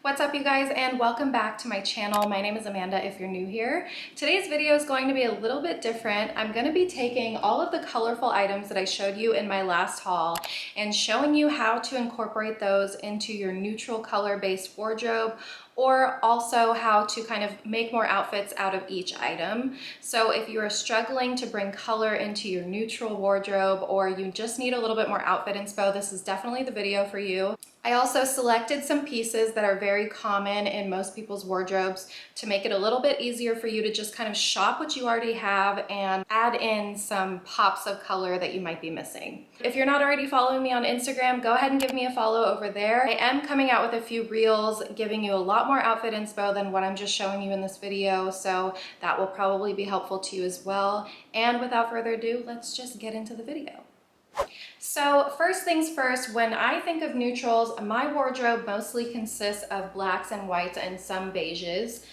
What's up, you guys, and welcome back to my channel. My name is Amanda if you're new here. Today's video is going to be a little bit different. I'm going to be taking all of the colorful items that I showed you in my last haul and showing you how to incorporate those into your neutral color based wardrobe, or also how to kind of make more outfits out of each item. So if you are struggling to bring color into your neutral wardrobe, or you just need a little bit more outfit inspo, this is definitely the video for you. I also selected some pieces that are very common in most people's wardrobes to make it a little bit easier for you to just kind of shop what you already have and add in some pops of color that you might be missing. If you're not already following me on Instagram, go ahead and give me a follow over there. I am coming out with a few reels giving you a lot more outfit inspo than what I'm just showing you in this video, so that will probably be helpful to you as well. And without further ado, let's just get into the video. So first things first, when I think of neutrals, my wardrobe mostly consists of blacks and whites and some beiges.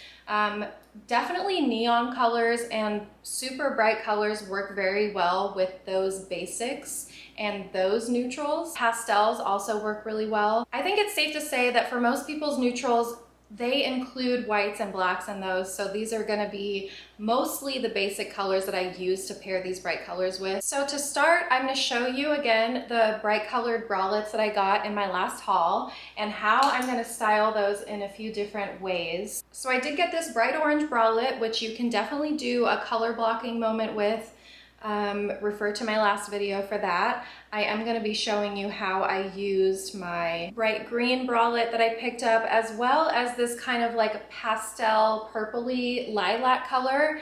Definitely neon colors and super bright colors work very well with those basics and those neutrals. Pastels also work really well. I think it's safe to say that for most people's neutrals, they include whites and blacks in those, so these are going to be mostly the basic colors that I use to pair these bright colors with. So to start, I'm going to show you again the bright colored bralettes that I got in my last haul and how I'm going to style those in a few different ways. So I did get this bright orange bralette, which you can definitely do a color blocking moment with. Refer to my last video for that. I am going to be showing you how I used my bright green bralette that I picked up, as well as this kind of like pastel purpley lilac color.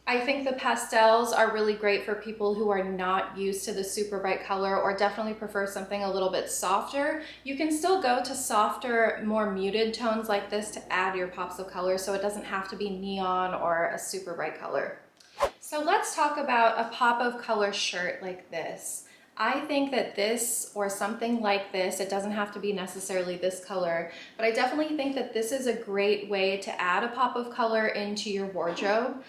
I think the pastels are really great for people who are not used to the super bright color or definitely prefer something a little bit softer. You can still go to softer, more muted tones like this to add your pops of color, so it doesn't have to be neon or a super bright color. So let's talk about a pop of color shirt like this. I think that this, or something like this, it doesn't have to be necessarily this color, but I definitely think that this is a great way to add a pop of color into your wardrobe.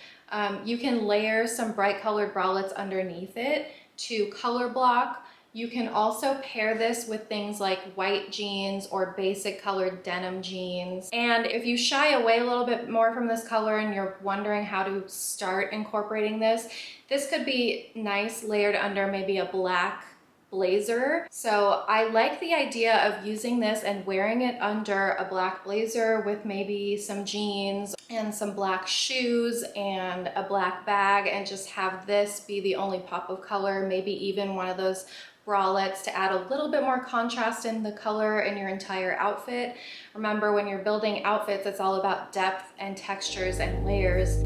You can layer some bright colored bralettes underneath it to color block. You can also pair this with things like white jeans or basic colored denim jeans. And if you shy away a little bit more from this color and you're wondering how to start incorporating this, this could be nice layered under maybe a black blazer. So I like the idea of using this and wearing it under a black blazer with maybe some jeans and some black shoes and a black bag, and just have this be the only pop of color, maybe even one of those bralettes to add a little bit more contrast in the color in your entire outfit. Remember, when you're building outfits, it's all about depth and textures and layers.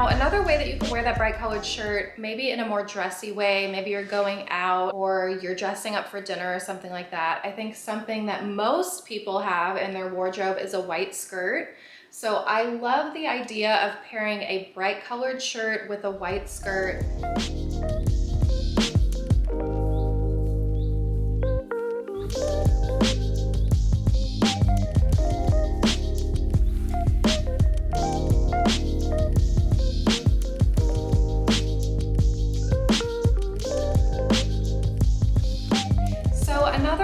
Another way that you can wear that bright colored shirt, maybe in a more dressy way, maybe you're going out or you're dressing up for dinner or something like that. I think something that most people have in their wardrobe is a white skirt. So I love the idea of pairing a bright colored shirt with a white skirt.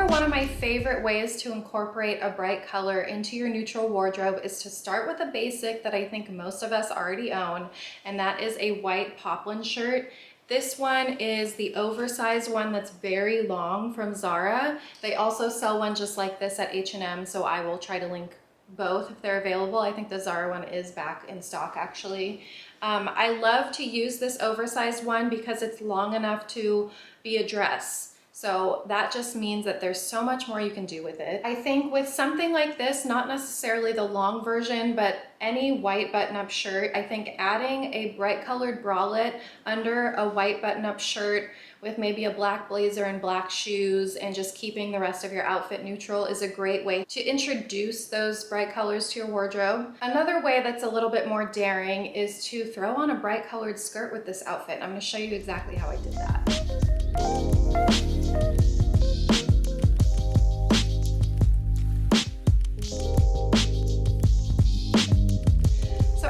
One of my favorite ways to incorporate a bright color into your neutral wardrobe is to start with a basic that I think most of us already own, and that is a white poplin shirt. This one is the oversized one that's very long from Zara. They also sell one just like this at H&M, so I will try to link both if they're available. I think the Zara one is back in stock actually. I love to use this oversized one because it's long enough to be a dress. So that just means that there's so much more you can do with it. I think with something like this, not necessarily the long version, but any white button-up shirt, I think adding a bright colored bralette under a white button-up shirt with maybe a black blazer and black shoes and just keeping the rest of your outfit neutral is a great way to introduce those bright colors to your wardrobe. Another way that's a little bit more daring is to throw on a bright colored skirt with this outfit. I'm going to show you exactly how I did that.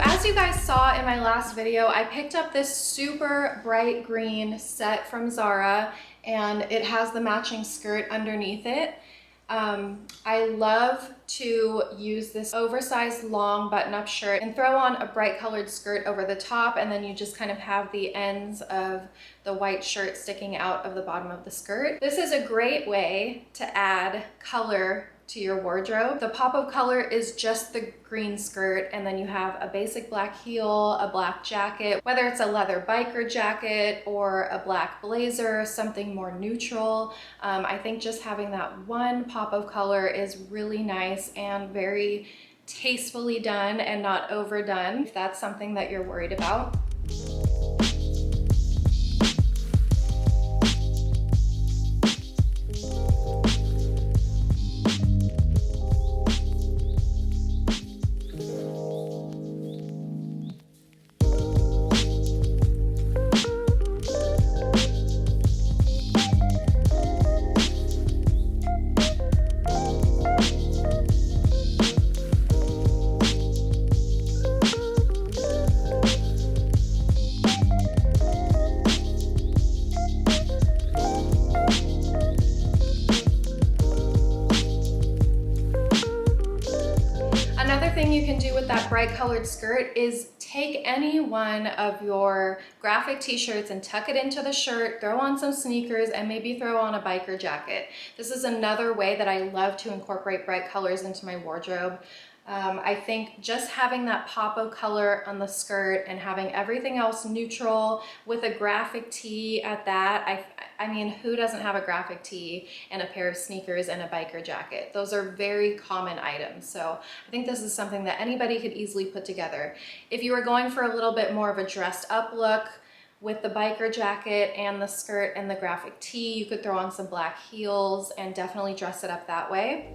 As you guys saw in my last video, I picked up this super bright green set from Zara, and it has the matching skirt underneath it. I love to use this oversized long button-up shirt and throw on a bright colored skirt over the top, and then you just kind of have the ends of the white shirt sticking out of the bottom of the skirt. This is a great way to add color to your wardrobe. The pop of color is just the green skirt, and then you have a basic black heel, a black jacket, whether it's a leather biker jacket or a black blazer, something more neutral. I think just having that one pop of color is really nice and very tastefully done and not overdone, if that's something that you're worried about. You can do with that bright colored skirt is take any one of your graphic t-shirts and tuck it into the shirt, throw on some sneakers, and maybe throw on a biker jacket. This is another way that I love to incorporate bright colors into my wardrobe. I think just having that pop of color on the skirt and having everything else neutral with a graphic tee at that, I mean, who doesn't have a graphic tee and a pair of sneakers and a biker jacket? Those are very common items. So I think this is something that anybody could easily put together. If you were going for a little bit more of a dressed up look with the biker jacket and the skirt and the graphic tee, you could throw on some black heels and definitely dress it up that way.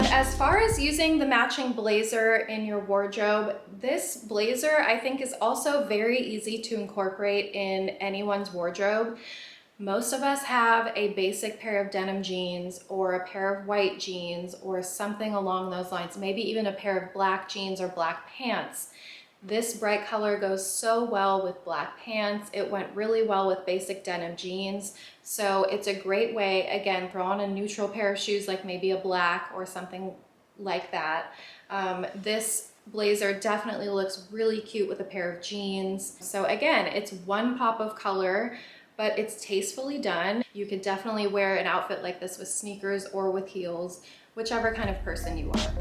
As far as using the matching blazer in your wardrobe, this blazer I think is also very easy to incorporate in anyone's wardrobe. Most of us have a basic pair of denim jeans or a pair of white jeans or something along those lines, maybe even a pair of black jeans or black pants. This bright color goes so well with black pants. It went really well with basic denim jeans. So it's a great way, again, throw on a neutral pair of shoes like maybe a black or something like that. This blazer definitely looks really cute with a pair of jeans. So again, it's one pop of color, but it's tastefully done. You could definitely wear an outfit like this with sneakers or with heels, whichever kind of person you are.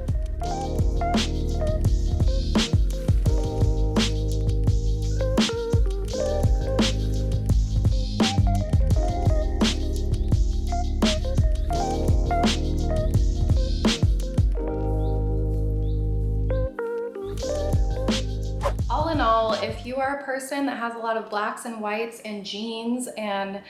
All in all, if you are a person that has a lot of blacks and whites and jeans and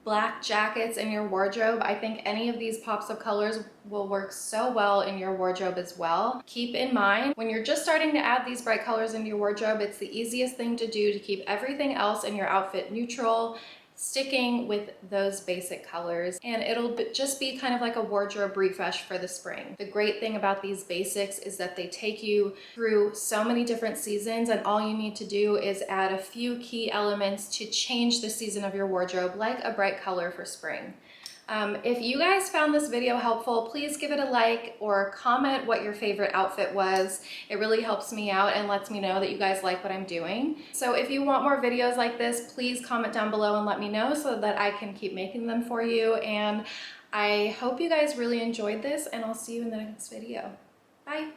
black jackets in your wardrobe, I think any of these pops of colors will work so well in your wardrobe as well. Keep in mind, when you're just starting to add these bright colors into your wardrobe, it's the easiest thing to do to keep everything else in your outfit neutral, sticking with those basic colors, and it'll just be kind of like a wardrobe refresh for the spring. The great thing about these basics is that they take you through so many different seasons, and all you need to do is add a few key elements to change the season of your wardrobe, like a bright color for spring. If you guys found this video helpful, please give it a like or comment what your favorite outfit was. It really helps me out and lets me know that you guys like what I'm doing. So if you want more videos like this, please comment down below and let me know so that I can keep making them for you. And I hope you guys really enjoyed this, and I'll see you in the next video. Bye.